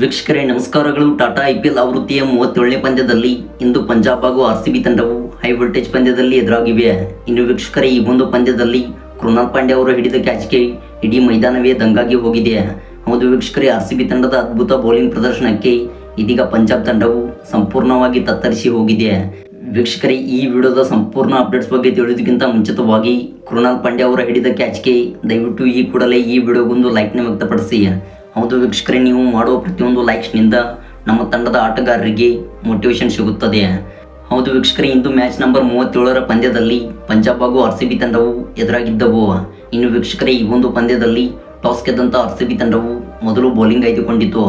ವೀಕ್ಷಕರೇ ನಮಸ್ಕಾರಗಳು. ಟಾಟಾ IPL ಆವೃತ್ತಿಯ 37ನೇ ಪಂದ್ಯದಲ್ಲಿ ಇಂದು ಪಂಜಾಬ್ ಹಾಗೂ RCB ತಂಡವು ಹೈ ವೋಲ್ಟೇಜ್ ಪಂದ್ಯದಲ್ಲಿ ಎದುರಾಗಿವೆ. ಇನ್ನು ವೀಕ್ಷಕರೇ, ಈ ಒಂದು ಪಂದ್ಯದಲ್ಲಿ ಕೃಣಾಲ್ ಪಾಂಡ್ಯ ಅವರು ಹಿಡಿದ ಕ್ಯಾಚ್ಗೆ ಇಡೀ ಮೈದಾನವೇ ದಂಗಾಗಿ ಹೋಗಿದೆ. ಹೌದು ವೀಕ್ಷಕರೇ, RCB ತಂಡದ ಅದ್ಭುತ ಬೌಲಿಂಗ್ ಪ್ರದರ್ಶನಕ್ಕೆ ಇದೀಗ ಪಂಜಾಬ್ ತಂಡವು ಸಂಪೂರ್ಣವಾಗಿ ತತ್ತರಿಸಿ ಹೋಗಿದೆ. ವೀಕ್ಷಕರೇ, ಈ ವಿಡಿಯೋದ ಸಂಪೂರ್ಣ ಅಪ್ಡೇಟ್ಸ್ ಬಗ್ಗೆ ತಿಳಿಯೋದಕ್ಕಿಂತ ಮುಂಚಿತವಾಗಿ ಕೃಣಾಲ್ ಪಾಂಡ್ಯ ಅವರ ಹಿಡಿದ ಕ್ಯಾಚ್ಗೆ ದಯವಿಟ್ಟು ಈ ಕೂಡಲೇ ಈ ವಿಡಿಯೋಗೊಂದು ಲೈಕ್ನ ವ್ಯಕ್ತಪಡಿಸಿ. ಹೌದು ವೀಕ್ಷಕರೇ, ನೀವು ಮಾಡುವ ಪ್ರತಿಯೊಂದು ಲೈಕ್ಸ್ನಿಂದ ನಮ್ಮ ತಂಡದ ಆಟಗಾರರಿಗೆ ಮೋಟಿವೇಶನ್ ಸಿಗುತ್ತದೆ. ಹೌದು ವೀಕ್ಷಕರೇ, ಇಂದು ಮ್ಯಾಚ್ ನಂಬರ್ 37ರ ಪಂದ್ಯದಲ್ಲಿ ಪಂಜಾಬ್ ಹಾಗೂ RCB ತಂಡವು ಎದುರಾಗಿದ್ದವು. ಇನ್ನು ವೀಕ್ಷಕರೇ, ಈ ಒಂದು ಪಂದ್ಯದಲ್ಲಿ ಟಾಸ್ ಗೆದ್ದಂಥ RCB ತಂಡವು ಮೊದಲು ಬೌಲಿಂಗ್ ಆಯ್ದುಕೊಂಡಿತು.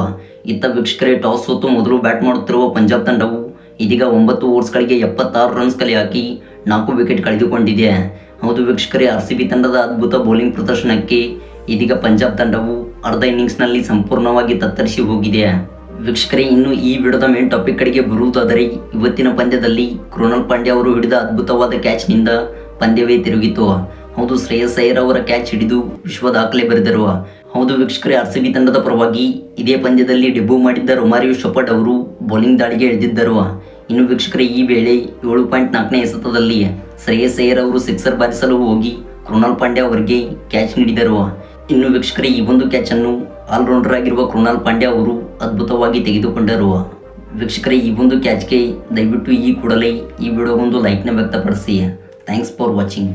ಇತ್ತ ವೀಕ್ಷಕರೇ, ಟಾಸ್ ಸೋತು ಮೊದಲು ಬ್ಯಾಟ್ ಮಾಡುತ್ತಿರುವ ಪಂಜಾಬ್ ತಂಡವು ಇದೀಗ 9 ಓವರ್ಸ್ಗಳಿಗೆ 76 ರನ್ಸ್ ಕಲೆ ಹಾಕಿ 4 ವಿಕೆಟ್ ಕಳೆದುಕೊಂಡಿದೆ. ಹೌದು ವೀಕ್ಷಕರೇ, RCB ತಂಡದ ಅದ್ಭುತ ಬೌಲಿಂಗ್ ಪ್ರದರ್ಶನಕ್ಕೆ ಇದೀಗ ಪಂಜಾಬ್ ತಂಡವು ಅರ್ಧ ಇನ್ನಿಂಗ್ಸ್ನಲ್ಲಿ ಸಂಪೂರ್ಣವಾಗಿ ತತ್ತರಿಸಿ ಹೋಗಿದೆ. ವೀಕ್ಷಕರೇ, ಇನ್ನು ಈ ವಿಡಿಯೋದ ಮೇನ್ ಟಾಪಿಕ್ ಕಡೆಗೆ ಬರುವುದಾದರೆ, ಇವತ್ತಿನ ಪಂದ್ಯದಲ್ಲಿ ಕೃಣಾಲ್ ಪಾಂಡ್ಯ ಅವರು ಹಿಡಿದ ಅದ್ಭುತವಾದ ಕ್ಯಾಚ್ನಿಂದ ಪಂದ್ಯವೇ ತಿರುಗಿತು. ಹೌದು, ಶ್ರೇಯಸ್ ಅಯ್ಯರ್ ಅವರ ಕ್ಯಾಚ್ ಹಿಡಿದು ವಿಶ್ವ ದಾಖಲೆ ಬರೆದರು. ಹೌದು ವೀಕ್ಷಕರೇ, RCB ತಂಡದ ಪರವಾಗಿ ಇದೇ ಪಂದ್ಯದಲ್ಲಿ ಡೆಬ್ಯೂ ಮಾಡಿದ್ದ ರೊಮಾರಿಯೋ ಶೆಪರ್ಡ್ ಅವರು ಬೌಲಿಂಗ್ ದಾಳಿಗೆ ಇಳಿದಿದ್ದರು. ಇನ್ನು ವೀಕ್ಷಕರೇ, ಈ ವೇಳೆ 7.4ನೇ ಎಸೆತದಲ್ಲಿ ಶ್ರೇಯಸ್ ಅಯ್ಯರ್ ಅವರು ಸಿಕ್ಸರ್ ಬಾರಿಸಲು ಹೋಗಿ ಕೃಣಾಲ್ ಪಾಂಡ್ಯ ಅವರಿಗೆ ಕ್ಯಾಚ್ ನೀಡಿದರು. ಇನ್ನು ವೀಕ್ಷಕರೇ, ಈ ಒಂದು ಕ್ಯಾಚನ್ನು ಆಲ್ರೌಂಡರ್ ಆಗಿರುವ ಕೃಣಾಲ್ ಪಾಂಡ್ಯ ಅವರು ಅದ್ಭುತವಾಗಿ ತೆಗೆದುಕೊಂಡರು. ವೀಕ್ಷಕರೇ, ಈ ಒಂದು ಕ್ಯಾಚ್ಗೆ ದಯವಿಟ್ಟು ಈ ಕೂಡಲೇ ಈ ವಿಡಿಯೋಗೊಂದು ಲೈಕ್ನ ವ್ಯಕ್ತಪಡಿಸಿ. Thanks for watching.